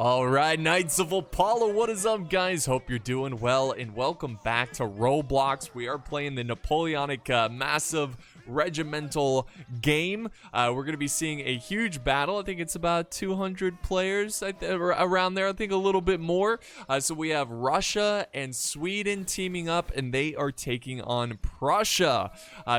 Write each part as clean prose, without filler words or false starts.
All right, Knights of Apollo, what is up, guys? Hope you're doing well, and welcome back to Roblox. We are playing the Napoleonic massive regimental game. We're going to be seeing a huge battle. I think it's about 200 players around there. I think a little bit more. So we have Russia and Sweden teaming up, and they are taking on Prussia.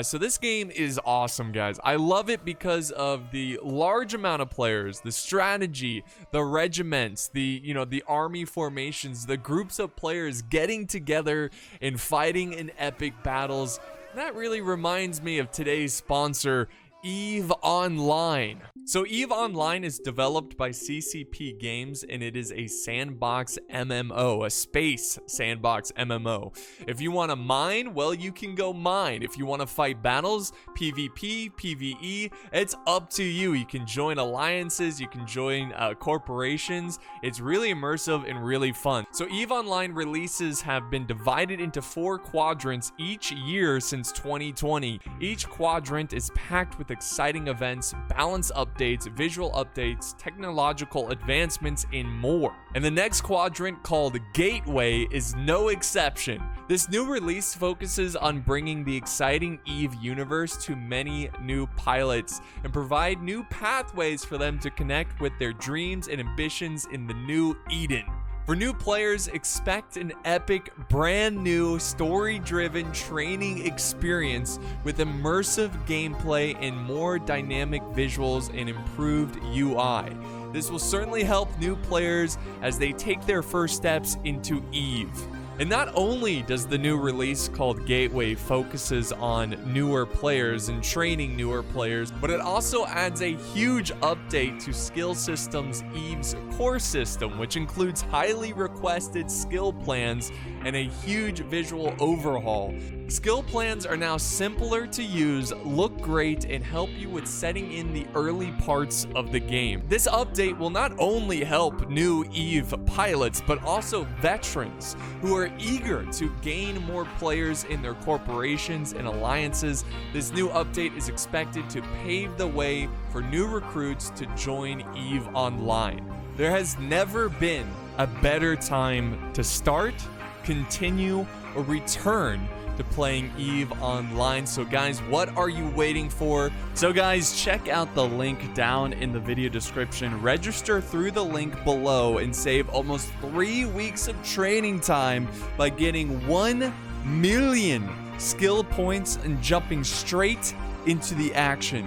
So this game is awesome, guys. I love it because of the large amount of players, the strategy, the regiments, the army formations, the groups of players getting together and fighting in epic battles. That really reminds me of today's sponsor, EVE Online. So EVE Online is developed by CCP Games, and it is a sandbox MMO, a space sandbox MMO. If you want to mine, well, you can go mine. If you want to fight battles, PvP, PvE, it's up to you. You can join alliances, you can join corporations. It's really immersive and really fun. So EVE Online releases have been divided into 4 quadrants each year since 2020. Each quadrant is packed with exciting events, balance updates, visual updates, technological advancements, and more. And the next quadrant, called Gateway, is no exception. This new release focuses on bringing the exciting EVE universe to many new pilots and provide new pathways for them to connect with their dreams and ambitions in the new Eden. For new players, expect an epic, brand new, story-driven training experience with immersive gameplay and more dynamic visuals and improved UI. This will certainly help new players as they take their first steps into EVE. And not only does the new release called Gateway focuses on newer players and training newer players, but it also adds a huge update to Skill Systems EVE's core system, which includes highly requested skill plans and a huge visual overhaul. Skill plans are now simpler to use, look great, and help you with setting in the early parts of the game. This update will not only help new EVE pilots, but also veterans who are eager to gain more players in their corporations and alliances. This new update is expected to pave the way for new recruits to join EVE Online. There has never been a better time to start, continue, or return to playing EVE Online. So guys, what are you waiting for? So guys, check out the link down in the video description. Register through the link below and save almost 3 weeks of training time by getting 1 million skill points and jumping straight into the action.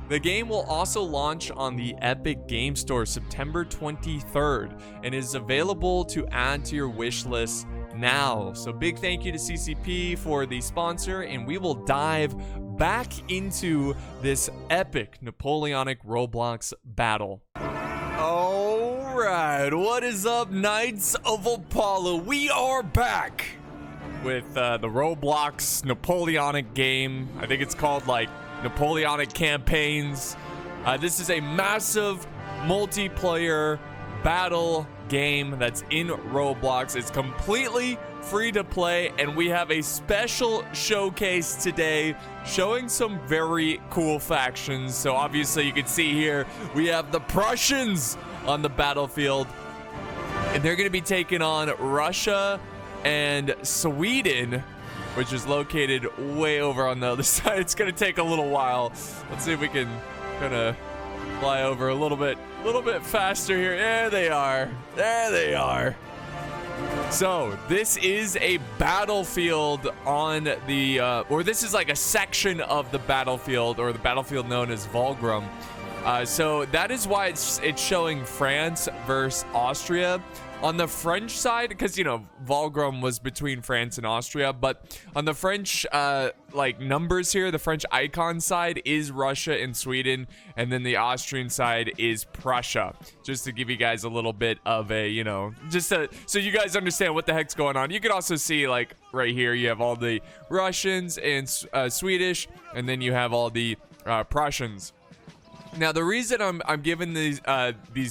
The game will also launch on the Epic Game Store September 23rd and is available to add to your wish list now. So big thank you to CCP for the sponsor, and we will dive back into this epic Napoleonic Roblox battle. All right, what is up, Knights of Apollo? We are back with the Roblox Napoleonic Game. I think it's called like Napoleonic Campaigns. This is a massive multiplayer battle game that's in Roblox. It's completely free to play, and we have a special showcase today showing some very cool factions. So obviously you can see here we have the Prussians on the battlefield, and they're going to be taking on Russia and Sweden, which is located way over on the other side. It's going to take a little while. Let's see if we can kind of fly over a little bit faster here. There they are. There they are. So this is a battlefield on the, or this is like a section of the battlefield, or the battlefield known as Volgrum. So that is why it's showing France versus Austria. On the French side, because, you know, Volgrum was between France and Austria, but on the French, like, numbers here, the French icon side is Russia and Sweden, and then the Austrian side is Prussia. Just to give you guys a little bit of a, you know, so you guys understand what the heck's going on. You can also see, like, right here, you have all the Russians and Swedish, and then you have all the Prussians. Now, the reason I'm giving these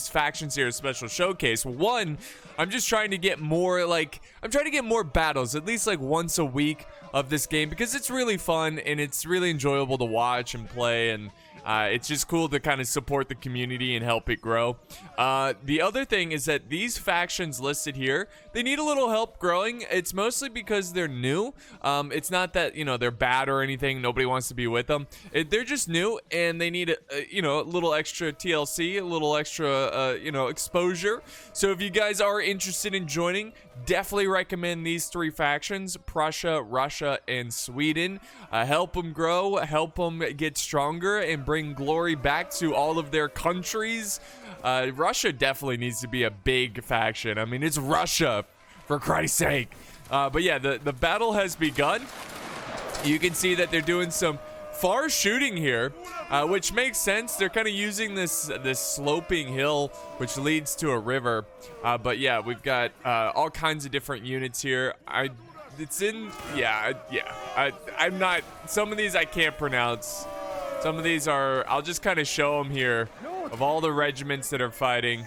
factions here a special showcase, one, I'm just trying to get more, like, I'm trying to get more battles, at least like once a week of this game, because it's really fun and it's really enjoyable to watch and play, and It's just cool to kind of support the community and help it grow. The other thing is that these factions listed here, they need a little help growing. It's mostly because they're new. It's not that, you know, they're bad or anything. Nobody wants to be with them. They're just new, and they need, you know, a little extra TLC, a little extra, you know, exposure. So if you guys are interested in joining, definitely recommend these 3 factions: Prussia, Russia, and Sweden. Help them grow, help them get stronger, and bring glory back to all of their countries. Russia definitely needs to be a big faction. I mean, it's Russia, for Christ's sake. But yeah, the battle has begun. You can see that they're doing some far shooting here, which makes sense. They're kind of using this sloping hill, which leads to a river. But yeah, we've got all kinds of different units here. I'm not, some of these I can't pronounce. Some of these are, I'll just kind of show them here of all the regiments that are fighting.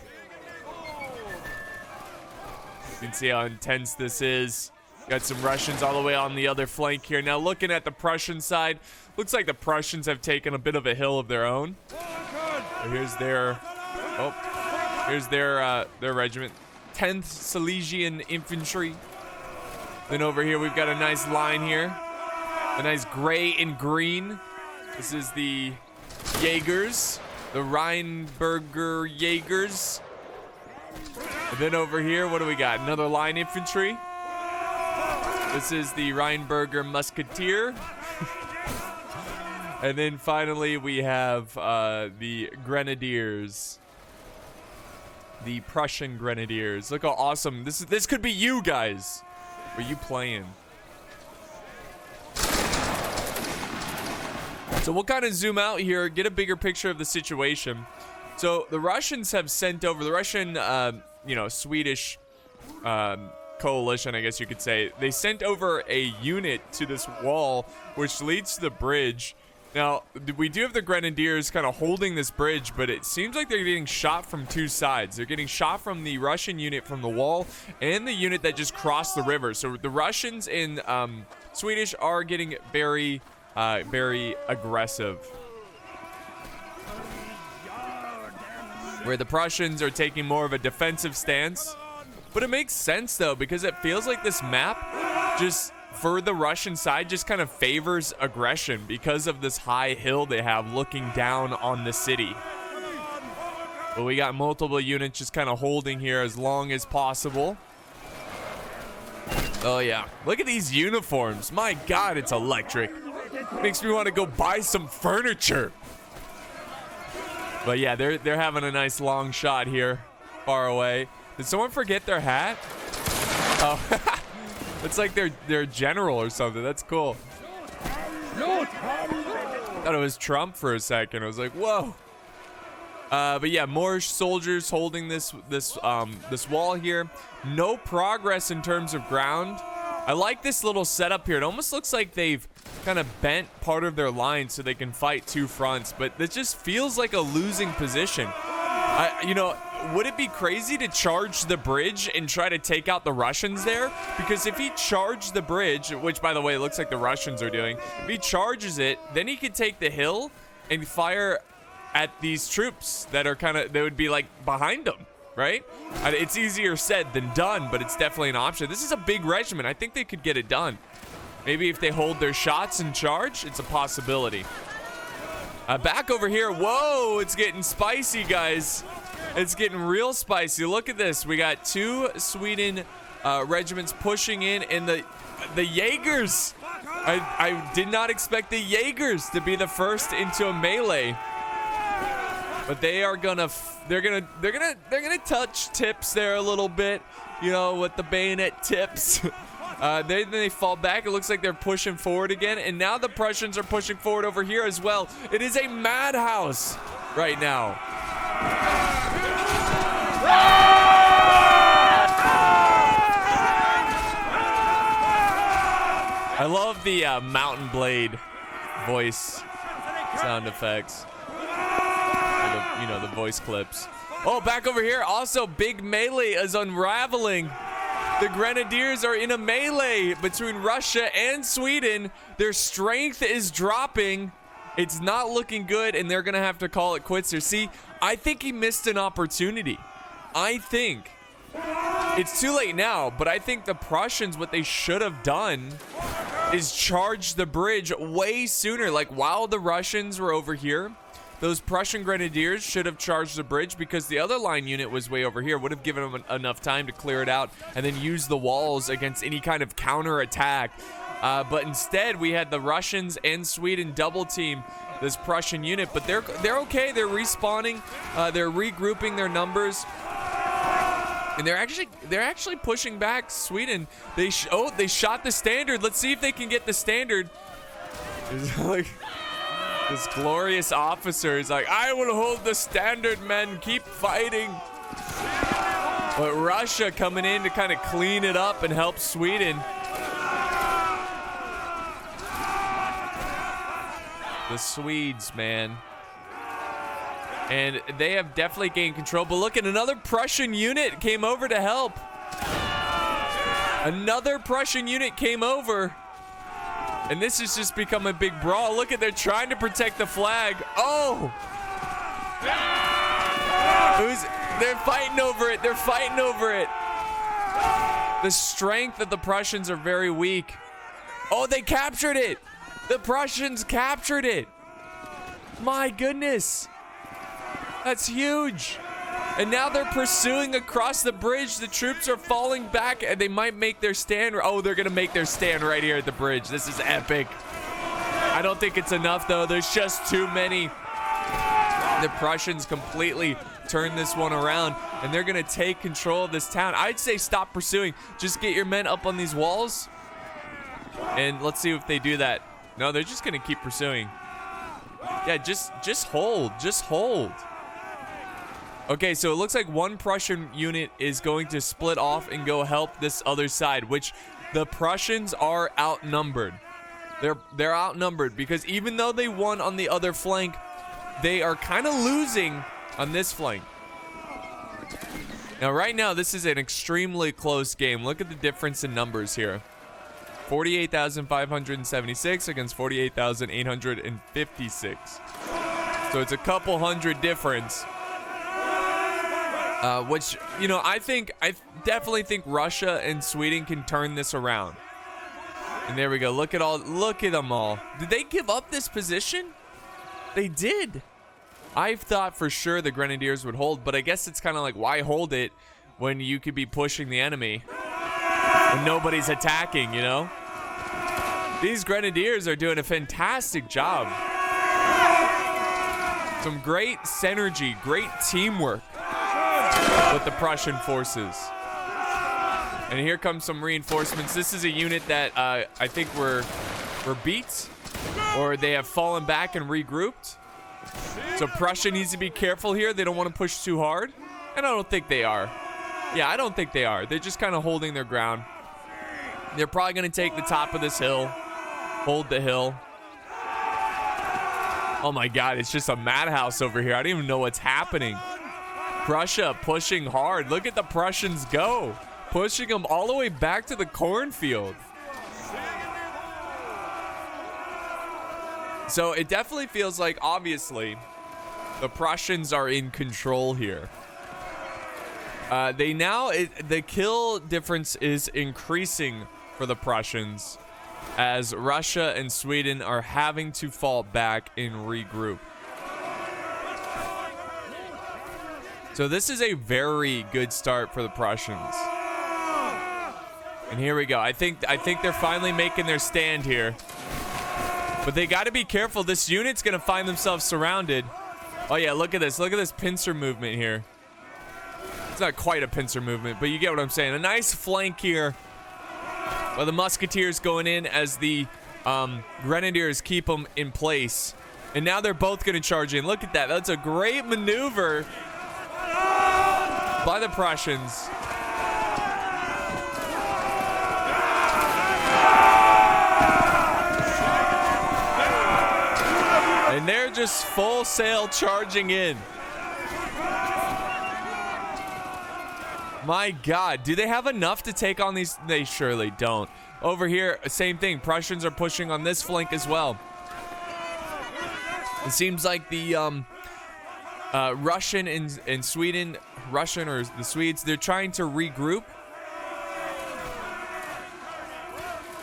You can see how intense this is. Got some Russians all the way on the other flank here. Now looking at the Prussian side, looks like the Prussians have taken a bit of a hill of their own. Here's their regiment, 10th Silesian Infantry. Then over here we've got a nice line here, a nice gray and green. This is the Jaegers, the Rheinberger Jaegers. And then over here, what do we got? Another line infantry. This is the Rheinberger Musketeer. And then finally we have the Grenadiers. The Prussian Grenadiers. Look how awesome. This could be you guys. Are you playing? So we'll kind of zoom out here, get a bigger picture of the situation. So the Russians have sent over, the Russian, you know, Swedish coalition, I guess you could say. They sent over a unit to this wall, which leads to the bridge. Now, we do have the Grenadiers kind of holding this bridge, but it seems like they're getting shot from 2 sides. They're getting shot from the Russian unit from the wall and the unit that just crossed the river. So the Russians and Swedish are getting very, very aggressive. Where the Prussians are taking more of a defensive stance. But it makes sense, though, because it feels like this map just, for the Russian side, just kind of favors aggression because of this high hill they have looking down on the city. But we got multiple units just kind of holding here as long as possible. Oh, yeah. Look at these uniforms. My God, it's electric. Makes me want to go buy some furniture. But yeah, they're having a nice long shot here, far away. Did someone forget their hat? Oh, it's like their general or something. That's cool. Thought it was Trump for a second. I was like, whoa. But yeah, more soldiers holding this wall here. No progress in terms of ground. I like this little setup here. It almost looks like they've kind of bent part of their line so they can fight 2 fronts, but it just feels like a losing position. You know, would it be crazy to charge the bridge and try to take out the Russians there? Because if he charged the bridge, which by the way, it looks like the Russians are doing, if he charges it, then he could take the hill and fire at these troops that are they would be like behind them, right? It's easier said than done, but it's definitely an option. This is a big regiment. I think they could get it done. Maybe if they hold their shots and charge, it's a possibility. Back over here. Whoa, it's getting spicy, guys. It's getting real spicy. Look at this. We got 2 Sweden regiments pushing in, and the Jaegers. I did not expect the Jaegers to be the first into a melee. But they are they're gonna touch tips there a little bit, you know, with the bayonet tips. Then they fall back. It looks like they're pushing forward again. And now the Prussians are pushing forward over here as well. It is a madhouse right now. I love the Mountain Blade voice sound effects. You know, the voice clips. Oh, back over here. Also, big melee is unraveling. The Grenadiers are in a melee between Russia and Sweden. Their strength is dropping. It's not looking good, and they're going to have to call it quits here. See, I think he missed an opportunity. I think it's too late now, but I think the Prussians, what they should have done is charge the bridge way sooner. Like, while the Russians were over here, those Prussian grenadiers should have charged the bridge, because the other line unit was way over here. Would have given them enough time to clear it out and then use the walls against any kind of counter attack. But instead, we had the Russians and Sweden double team this Prussian unit. But they're okay. They're respawning. They're regrouping their numbers. And they're actually pushing back Sweden. They shot the standard. Let's see if they can get the standard. It's like this glorious officer is like, I will hold the standard, men. Keep fighting. But Russia coming in to kind of clean it up and help Sweden. The Swedes, man. And they have definitely gained control. But look, at another Prussian unit came over to help. Another Prussian unit came over. And this has just become a big brawl. Look at, they're trying to protect the flag. Oh! They're fighting over it. They're fighting over it. The strength of the Prussians are very weak. Oh, they captured it. The Prussians captured it. My goodness. That's huge. And now they're pursuing across the bridge. The troops are falling back, and they might make their stand. Oh, they're going to make their stand right here at the bridge. This is epic. I don't think it's enough, though. There's just too many. The Prussians completely turned this one around, and they're going to take control of this town. I'd say stop pursuing. Just get your men up on these walls, and let's see if they do that. No, they're just going to keep pursuing. Yeah, just hold. Just hold. Okay, so it looks like one Prussian unit is going to split off and go help this other side, which the Prussians are outnumbered. They're outnumbered, because even though they won on the other flank, they are kind of losing on this flank. Now, right now, this is an extremely close game. Look at the difference in numbers here. 48,576 against 48,856. So it's a couple hundred difference. Which, you know, I definitely think Russia and Sweden can turn this around. And there we go. Look at them all. Did they give up this position? They did. I thought for sure the Grenadiers would hold, but I guess it's kind of like, why hold it when you could be pushing the enemy when nobody's attacking, you know? These Grenadiers are doing a fantastic job. Some great synergy, great teamwork with the Prussian forces. And here comes some reinforcements. This is a unit that I think were beat, or they have fallen back and regrouped. So Prussia needs to be careful here. They don't want to push too hard. And I don't think they are. Yeah, I don't think they are. They're just kind of holding their ground. They're probably going to take the top of this hill. Hold the hill. Oh my God, it's just a madhouse over here. I don't even know what's happening. Prussia pushing hard. Look at the Prussians go. Pushing them all the way back to the cornfield. So it definitely feels like, obviously, the Prussians are in control here. The kill difference is increasing for the Prussians, as Russia and Sweden are having to fall back and regroup. So this is a very good start for the Prussians. And here we go. I think they're finally making their stand here. But they got to be careful. This unit's going to find themselves surrounded. Oh yeah, look at this. Look at this pincer movement here. It's not quite a pincer movement, but you get what I'm saying. A nice flank here. Well, the Musketeers going in as the Grenadiers keep them in place. And now they're both going to charge in. Look at that. That's a great maneuver by the Prussians. And they're just full sail charging in. My God, do they have enough to take on these? They surely don't. Over here, same thing. Prussians are pushing on this flank as well. It seems like the Russian and Sweden, Russian or the Swedes, they're trying to regroup.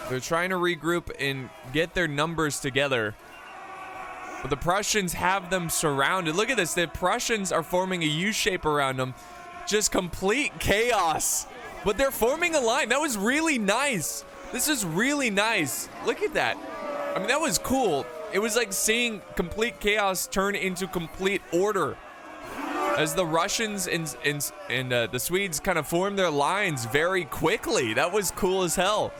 They're trying to regroup and get their numbers together. But the Prussians have them surrounded. Look at this. The Prussians are forming a U shape around them. Just complete chaos. But they're forming a line. That was really nice. This is really nice. Look at that. I mean, that was cool. It was like seeing complete chaos turn into complete order. As the Russians and the Swedes kind of formed their lines very quickly. That was cool as hell.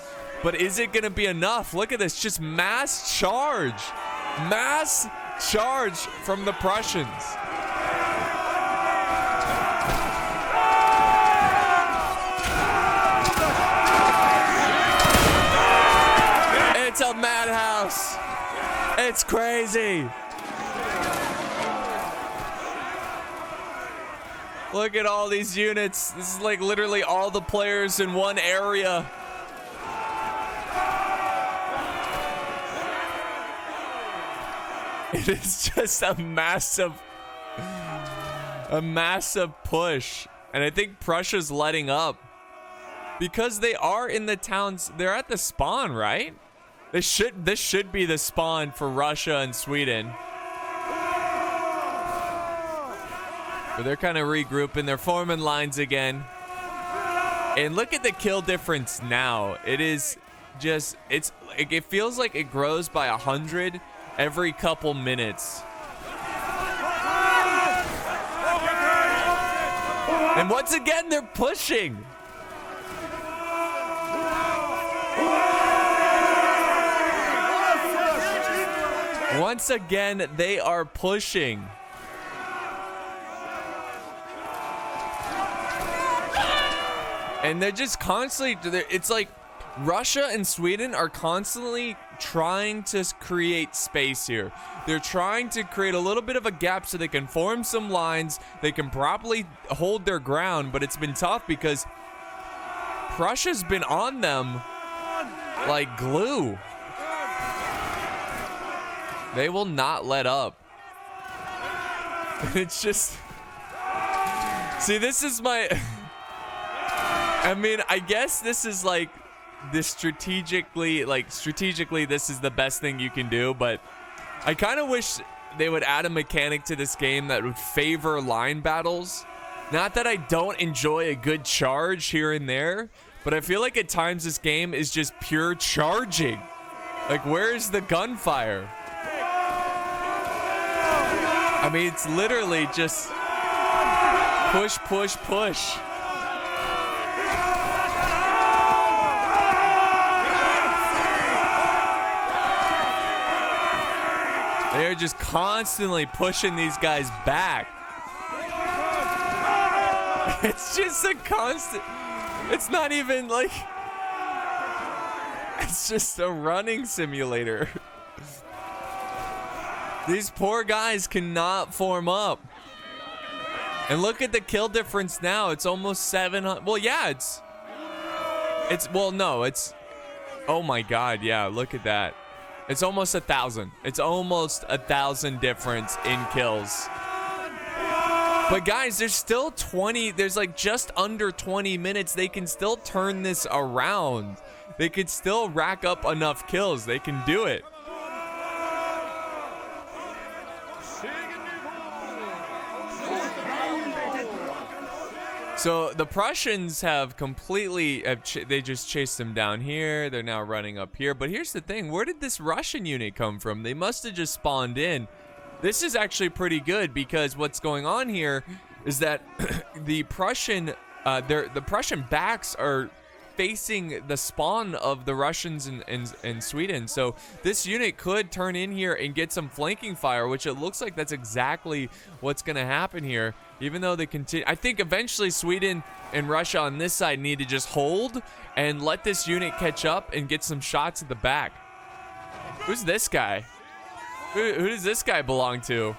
But is it going to be enough? Look at this. Just mass charge. Mass charge from the Prussians. It's a madhouse. It's crazy. Look at all these units. This is like literally all the players in one area. It is just a massive push. And I think Prussia's letting up. Because they are in the towns, they're at the spawn, right? This should be the spawn for Russia and Sweden. But they're kind of regrouping, they're forming lines again. And look at the kill difference now. It is just, it feels like it grows by 100 every couple minutes. And once again, they're pushing. Once again, they are pushing. And they're just constantly, it's like Russia and Sweden are constantly trying to create space here. They're trying to create a little bit of a gap so they can form some lines. They can properly hold their ground, but it's been tough because Prussia's been on them like glue. They will not let up. It's just, see, this is my, I mean, I guess this is like this strategically, this is the best thing you can do, but I kind of wish they would add a mechanic to this game that would favor line battles. Not that I don't enjoy a good charge here and there, but I feel like at times this game is just pure charging. Like, where's the gunfire? I mean, it's literally just push, push, push. They're just constantly pushing these guys back. It's just a constant, it's not even like, it's just a running simulator. These poor guys cannot form up. And look at the kill difference now. It's almost 700. Well, yeah, well, no, it's, oh my God. Yeah, look at that. It's almost 1,000. It's almost 1,000 difference in kills. But guys, there's still 20, there's like just under 20 minutes. They can still turn this around. They could still rack up enough kills. They can do it. So the Prussians have completely, they just chased them down here. They're now running up here. But here's the thing. Where did this Russian unit come from? They must have just spawned in. This is actually pretty good because what's going on here is that the Prussian backs are facing the spawn of the Russians and Sweden. So this unit could turn in here and get some flanking fire, which it looks like that's exactly what's going to happen here. Even though they continue, I think eventually Sweden and Russia on this side need to just hold and let this unit catch up and get some shots at the back. Who's this guy? Who does this guy belong to?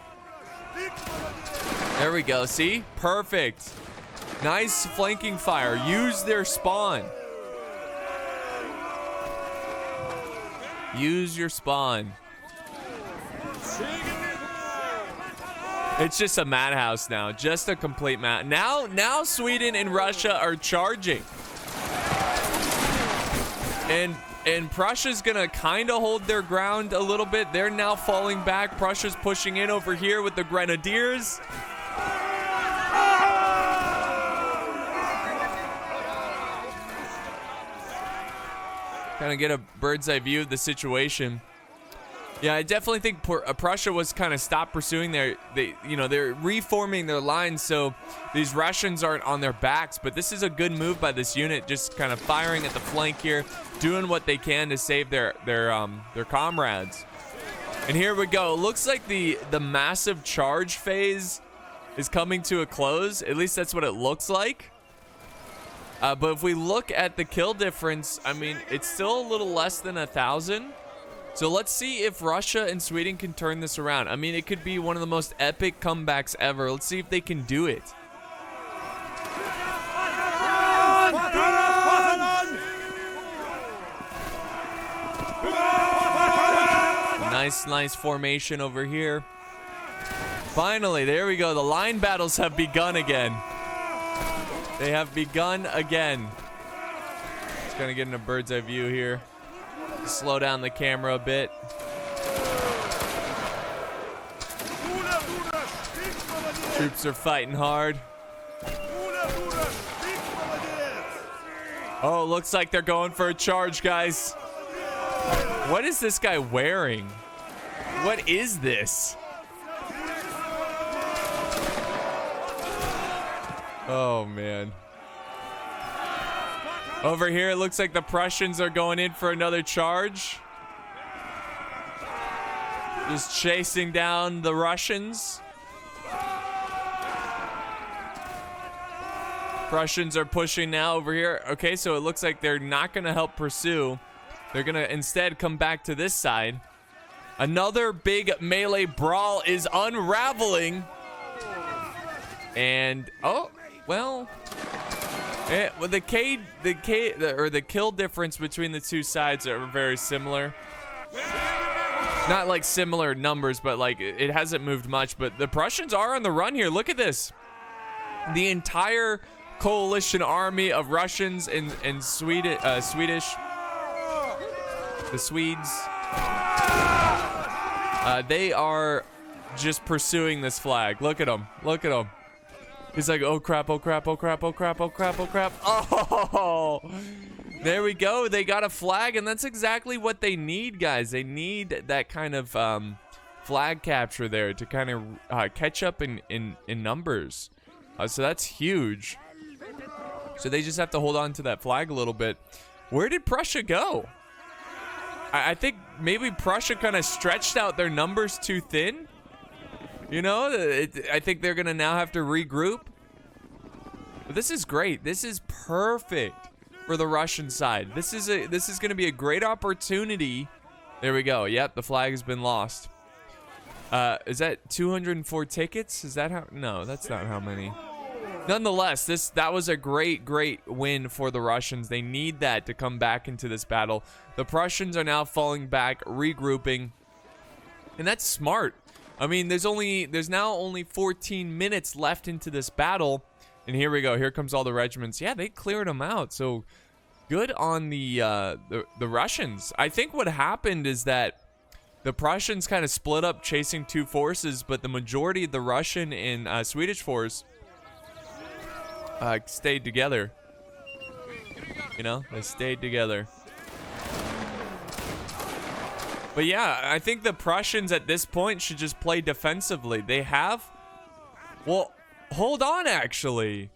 There we go. See? Perfect. Nice flanking fire. Use their spawn. Use your spawn. It's just a madhouse now. Just a complete mad. Now Sweden and Russia are charging. And Prussia's gonna kind of hold their ground a little bit. They're now falling back. Prussia's pushing in over here with the Grenadiers. Kind of get a bird's eye view of the situation. Yeah, I definitely think Prussia was kind of stopped pursuing they're reforming their lines so these Russians aren't on their backs, but this is a good move by this unit, just kind of firing at the flank here, doing what they can to save their comrades. And here we go. It looks like the massive charge phase is coming to a close. At least that's what it looks like. But if we look at the kill difference, I mean, it's still a little less than 1,000. So let's see if Russia and Sweden can turn this around. I mean, it could be one of the most epic comebacks ever. Let's see if they can do it. Nice formation over here. Finally, there we go. The line battles have begun again. They have begun again. Just gonna get in a bird's eye view here. Slow down the camera a bit. Troops are fighting hard. Oh, looks like they're going for a charge, guys. What is this guy wearing? What is this? Oh, man. Over here, it looks like the Prussians are going in for another charge. Just chasing down the Russians. Prussians are pushing now over here. Okay, so it looks like they're not going to help pursue. They're going to instead come back to this side. Another big melee brawl is unraveling. And, oh, well... well, the kill difference between the two sides are very similar. Not like similar numbers, but like it hasn't moved much. But the Prussians are on the run here. Look at this. The entire coalition army of Russians and Swedish, the Swedes, they are just pursuing this flag. Look at them. Look at them. He's like, oh crap, oh crap, oh crap, oh crap, oh crap, oh crap. Oh, there we go. They got a flag, and that's exactly what they need, guys. They need that kind of flag capture there to kind of catch up in numbers. So that's huge. So they just have to hold on to that flag a little bit. Where did Prussia go? I think maybe Prussia kind of stretched out their numbers too thin. You know, I think they're gonna now have to regroup. But this is great. This is perfect for the Russian side. This is gonna be a great opportunity. There we go. Yep, the flag has been lost. Is that 204 tickets? Is that how? No, that's not how many. Nonetheless, that was a great win for the Russians. They need that to come back into this battle. The Prussians are now falling back, regrouping, and that's smart. I mean, there's now only 14 minutes left into this battle, and here we go. Here comes all the regiments. Yeah, they cleared them out. So good on the Russians. I think what happened is that the Prussians kind of split up chasing two forces, but the majority of the Russian and Swedish force stayed together. You know, they stayed together. But yeah, I think the Prussians at this point should just play defensively. They have... Well, hold on, actually.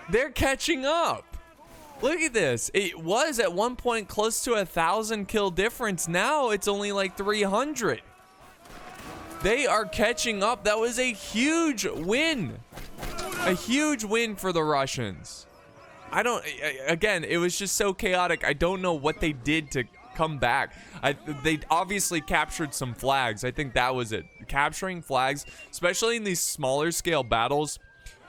They're catching up. Look at this. It was at one point close to 1,000 kill difference. Now it's only like 300. They are catching up. That was a huge win. A huge win for the Russians. Again, it was just so chaotic. I don't know what they did to come back. They obviously captured some flags. I think that was it. Capturing flags, especially in these smaller scale battles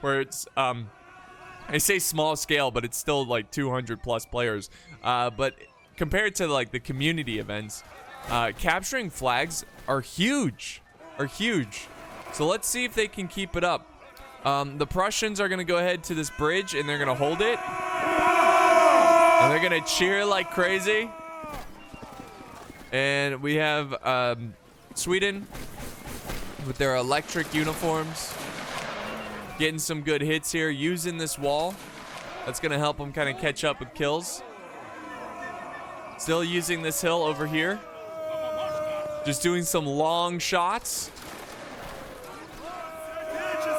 where it's I say small scale, but it's still like 200 plus players. But compared to like the community events, capturing flags are huge. So let's see if they can keep it up. The Prussians are going to go ahead to this bridge, and they're going to hold it. And they're going to cheer like crazy. And we have Sweden with their electric uniforms getting some good hits here, using this wall. That's going to help them kind of catch up with kills. Still using this hill over here. Just doing some long shots.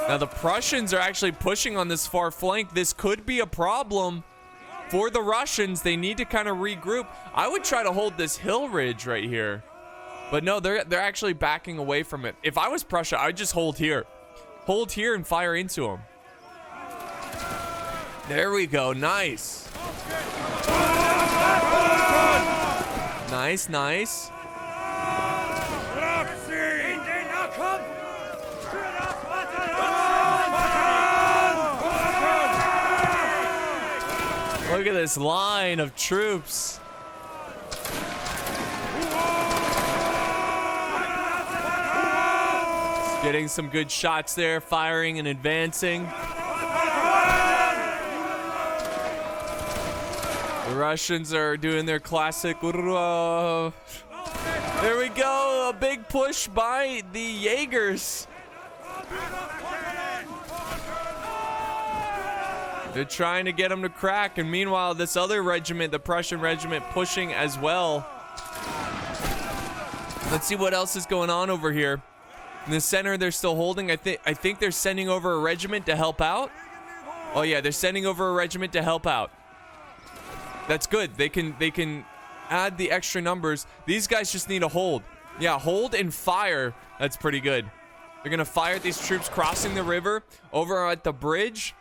Now the Prussians are actually pushing on this far flank. This could be a problem for the Russians. They need to kind of regroup. I would try to hold this hill ridge right here. But no, they're actually backing away from it. If I was Prussia, I'd just hold here. Hold here and fire into them. There we go. Nice. Nice, nice. Look at this line of troops. Getting some good shots there, firing and advancing. The Russians are doing their classic. There we go, a big push by the Jaegers. They're trying to get them to crack, and meanwhile, this other regiment, the Prussian regiment, pushing as well. Let's see what else is going on over here. In the center, they're still holding. I think they're sending over a regiment to help out. Oh yeah, they're sending over a regiment to help out. That's good. They can add the extra numbers. These guys just need to hold. Yeah, hold and fire. That's pretty good. They're gonna fire at these troops crossing the river over at the bridge.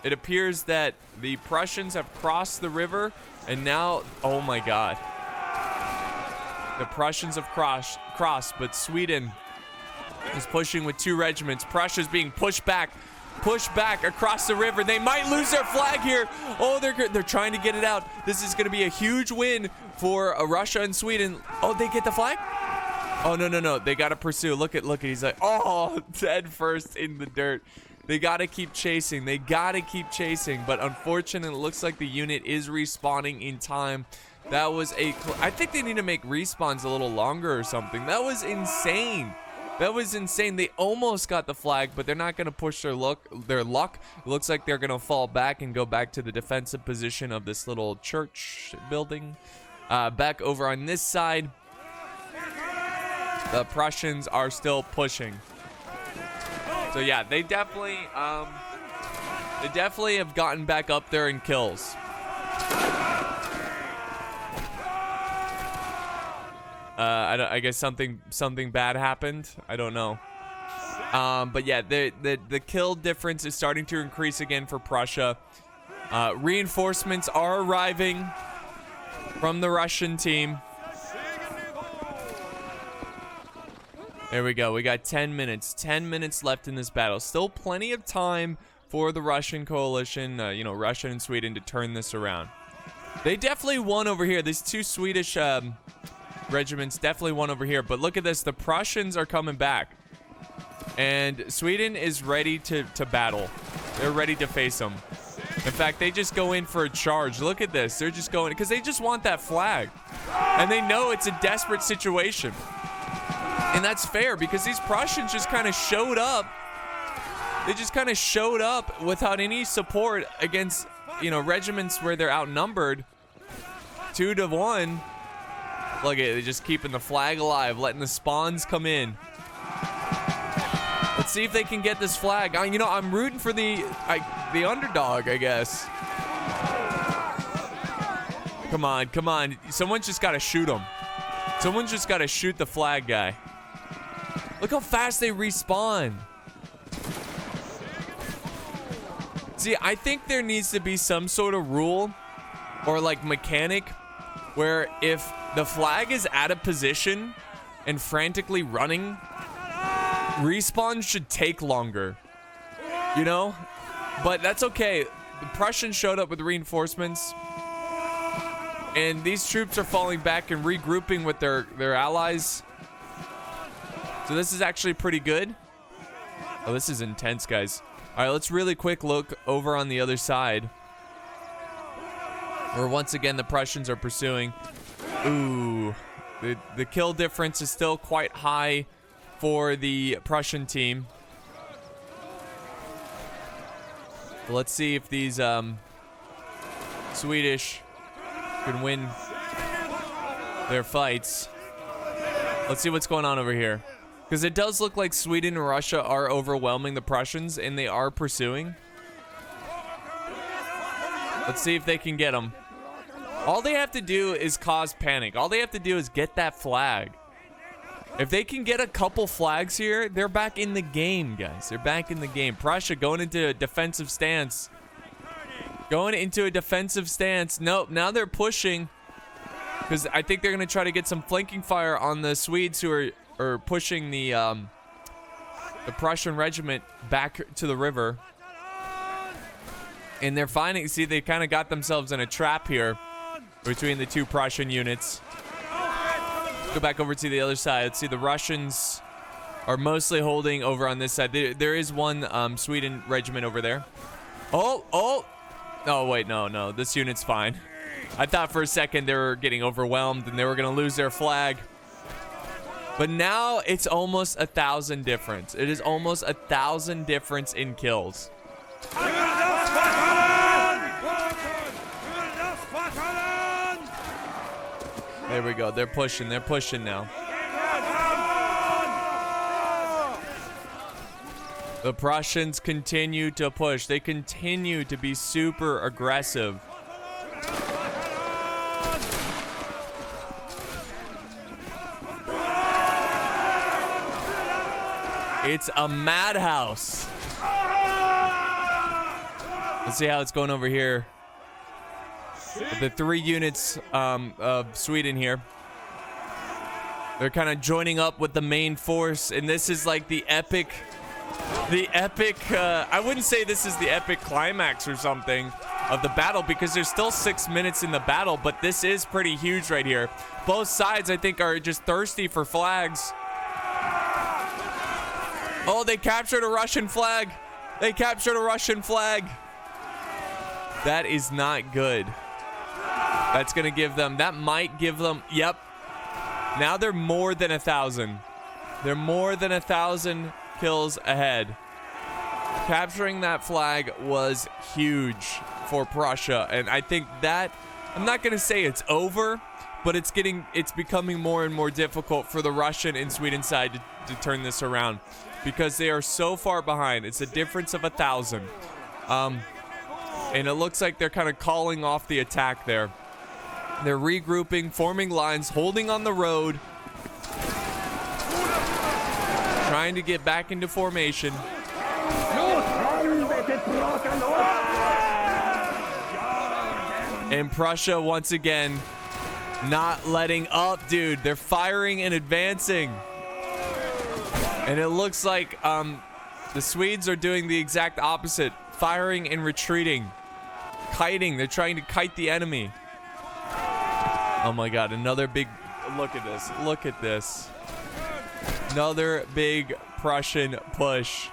It appears that the Prussians have crossed the river, and now, oh my God. The Prussians have crossed, but Sweden is pushing with 2 regiments. Prussia's being pushed back across the river. They might lose their flag here. Oh, they're trying to get it out. This is going to be a huge win for Russia and Sweden. Oh, they get the flag? Oh, no. They got to pursue. Look at. He's like, oh, dead first in the dirt. They got to keep chasing. But unfortunately, it looks like the unit is respawning in time. That was I think they need to make respawns a little longer or something. That was insane. They almost got the flag, but they're not going to push their luck. It looks like they're going to fall back and go back to the defensive position of this little church building. Back over on this side, the Prussians are still pushing. So yeah, they definitely have gotten back up there in kills. I guess something bad happened. I don't know. But yeah, the kill difference is starting to increase again for Prussia. Reinforcements are arriving from the Russian team. There we go. We got 10 minutes. 10 minutes left in this battle. Still plenty of time for the Russian coalition, Russia and Sweden, to turn this around. They definitely won over here. These 2 Swedish regiments definitely won over here. But look at this. The Prussians are coming back. And Sweden is ready to battle. They're ready to face them. In fact, they just go in for a charge. Look at this. They're just going because they just want that flag. And they know it's a desperate situation. And that's fair because these Prussians just kind of showed up. They just kind of showed up without any support against, regiments where they're outnumbered 2-1. Look at it, they're just keeping the flag alive, letting the spawns come in. Let's see if they can get this flag. I'm rooting for the underdog, I guess. Come on. Someone's just got to shoot him. Someone's just got to shoot the flag guy. Look how fast they respawn. See, I think there needs to be some sort of rule or mechanic where if the flag is out of position and frantically running, respawn should take longer. But that's okay. The Prussians showed up with reinforcements, and these troops are falling back and regrouping with their allies. So this is actually pretty good. Oh, this is intense, guys. All right, let's really quick look over on the other side, where once again the Prussians are pursuing. Ooh, the kill difference is still quite high for the Prussian team. But let's see if these Swedish can win their fights. Let's see what's going on over here, because it does look like Sweden and Russia are overwhelming the Prussians, and they are pursuing. Let's see if they can get them. All they have to do is cause panic. All they have to do is get that flag. If they can get a couple flags here, they're back in the game, guys. They're back in the game. Prussia going into a defensive stance. Going into a defensive stance. Nope, now they're pushing, because I think they're going to try to get some flanking fire on the Swedes who are pushing the Prussian regiment back to the river. And they're finding, see, they kind of got themselves in a trap here between the two Prussian units. Go back over to the other side. Let's see, the Russians are mostly holding over on this side. There is one Sweden regiment over there. Oh, wait, no, this unit's fine. I thought for a second they were getting overwhelmed and they were going to lose their flag. But now it's almost 1,000 difference. It is almost 1,000 difference in kills. There we go. They're pushing now. The Prussians continue to push. They continue to be super aggressive. It's a madhouse. Let's see how it's going over here. The 3 units of Sweden here. They're kind of joining up with the main force, and this is like the epic, I wouldn't say this is the epic climax or something of the battle, because there's still 6 minutes in the battle, but this is pretty huge right here. Both sides, I think, are just thirsty for flags. Oh, they captured a Russian flag. They captured a Russian flag. That is not good. That's going to give them, that might give them, yep. Now they're more than 1,000. They're more than 1,000 kills ahead. Capturing that flag was huge for Prussia, and I think that, I'm not going to say it's over, but it's becoming more and more difficult for the Russian and Sweden side to turn this around, because they are so far behind. It's a difference of 1,000. And it looks like they're kind of calling off the attack there. They're regrouping, forming lines, holding on the road, trying to get back into formation. And Prussia, once again, not letting up, dude. They're firing and advancing. And it looks like the Swedes are doing the exact opposite. Firing and retreating. Kiting. They're trying to kite the enemy. Oh my god, another big... Look at this. Look at this. Another big Prussian push.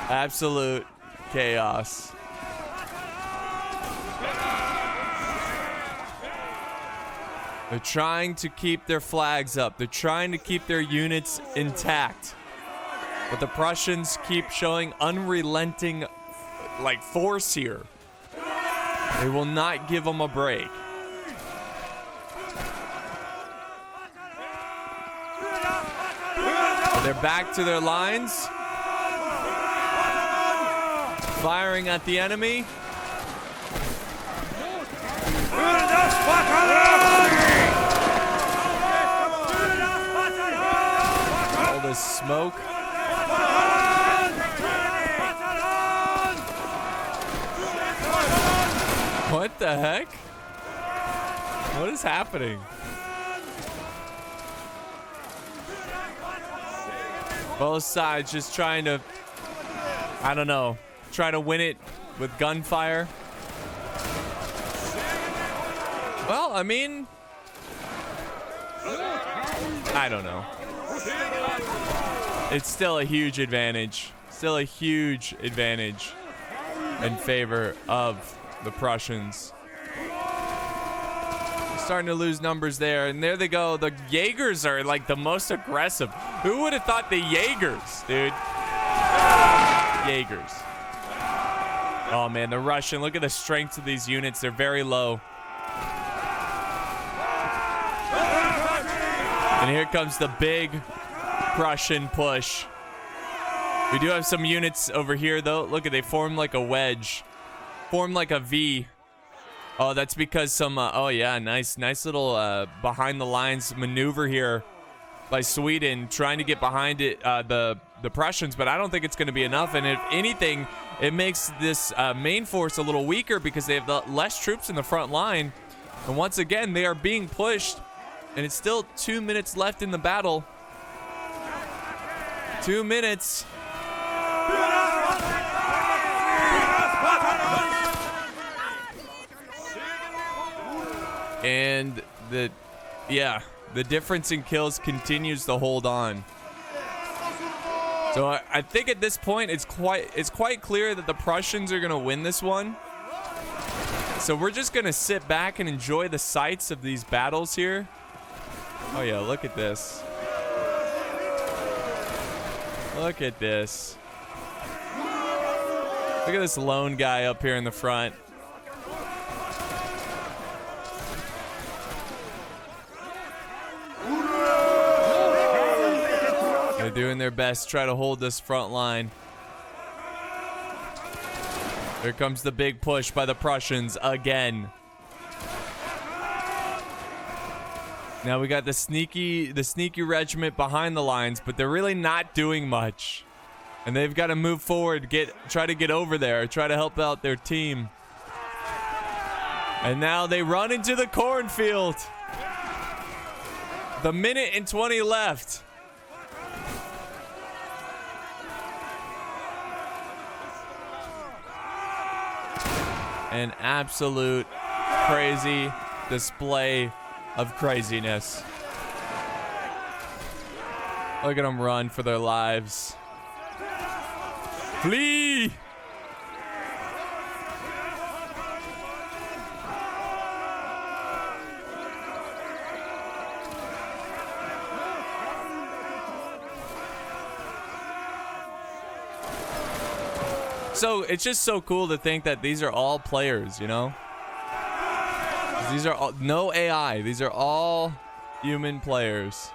Absolute chaos. They're trying to keep their flags up. They're trying to keep their units intact. But the Prussians keep showing unrelenting, like, force here. They will not give them a break. But they're back to their lines. Firing at the enemy. All this smoke. What the heck? What is happening? Both sides just trying to, I don't know, try to win it with gunfire. Well, I mean, I don't know. It's still a huge advantage. Still a huge advantage in favor of the Prussians. Starting to lose numbers there, and there they go. The Jaegers are like the most aggressive. Who would have thought the Jaegers, dude? Jaegers. Oh man, the Russian, look at the strength of these units. They're very low. And here comes the big Prussian push. We do have some units over here though. Look at, they form like a wedge. Form like a V. Oh, that's because some, oh yeah, nice little behind the lines maneuver here by Sweden, trying to get behind it, the Prussians, but I don't think it's going to be enough. And if anything, it makes this main force a little weaker because they have less troops in the front line. And once again, they are being pushed, and it's still 2 minutes left in the battle. 2 minutes. And the difference in kills continues to hold on. So I think at this point it's quite clear that the Prussians are gonna win this one. So we're just gonna sit back and enjoy the sights of these battles here. Oh yeah, look at this. Look at this. Look at this lone guy up here in the front. They're doing their best to try to hold this front line. Here comes the big push by the Prussians again. Now we got the sneaky regiment behind the lines, but they're really not doing much. And they've got to move forward, try to get over there, try to help out their team. And now they run into the cornfield. The minute and 20 left. An absolute crazy display of craziness. Look at them run for their lives. Flee! So it's just so cool to think that these are all players, you know? These are all, no AI. These are all human players.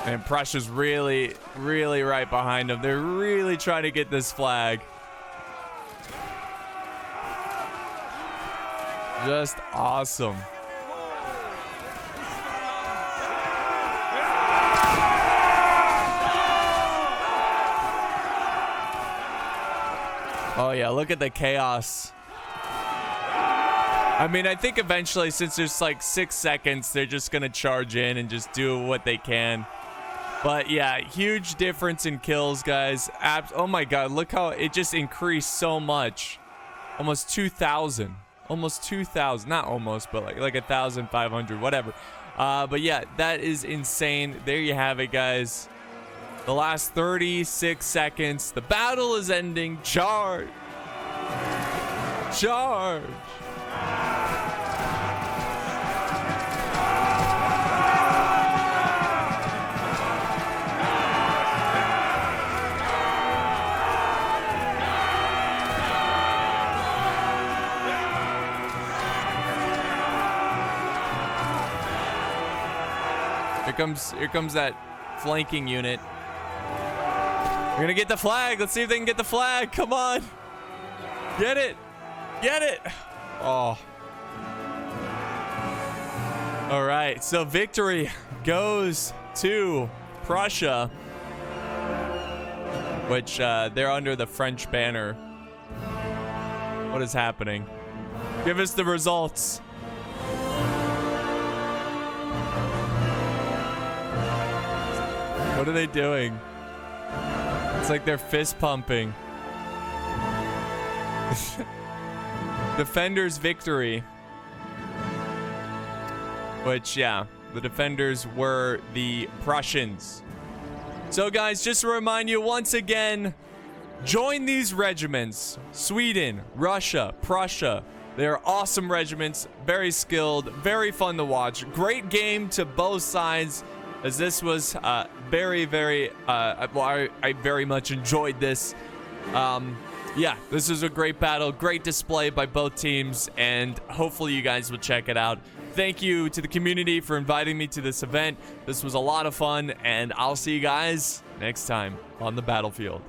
And Prussia's really, really right behind them. They're really trying to get this flag. Just awesome. Oh yeah, look at the chaos. I mean, I think eventually, since there's like 6 seconds, they're just gonna charge in and just do what they can. But yeah, huge difference in kills, guys. Oh my god, look how it just increased so much. Almost 2,000. Almost 2,000. Not almost, but like 1,500, whatever. But yeah, that is insane. There you have it, guys. The last 36 seconds. The battle is ending. Charge. Charge. Here comes that flanking unit. We're gonna get the flag. Let's see if they can get the flag. Come on. Get it. Get it. Oh. All right. So victory goes to Prussia, which they're under the French banner. What is happening? Give us the results. What are they doing? It's like they're fist pumping. Defenders victory. Which, yeah, the defenders were the Prussians. So, guys, just to remind you once again, join these regiments. Sweden, Russia, Prussia. They're awesome regiments, very skilled, very fun to watch. Great game to both sides, as this was very, very, well, I very much enjoyed this. Yeah, this is a great battle, great display by both teams, and hopefully you guys will check it out. Thank you to the community for inviting me to this event. This was a lot of fun, and I'll see you guys next time on the battlefield.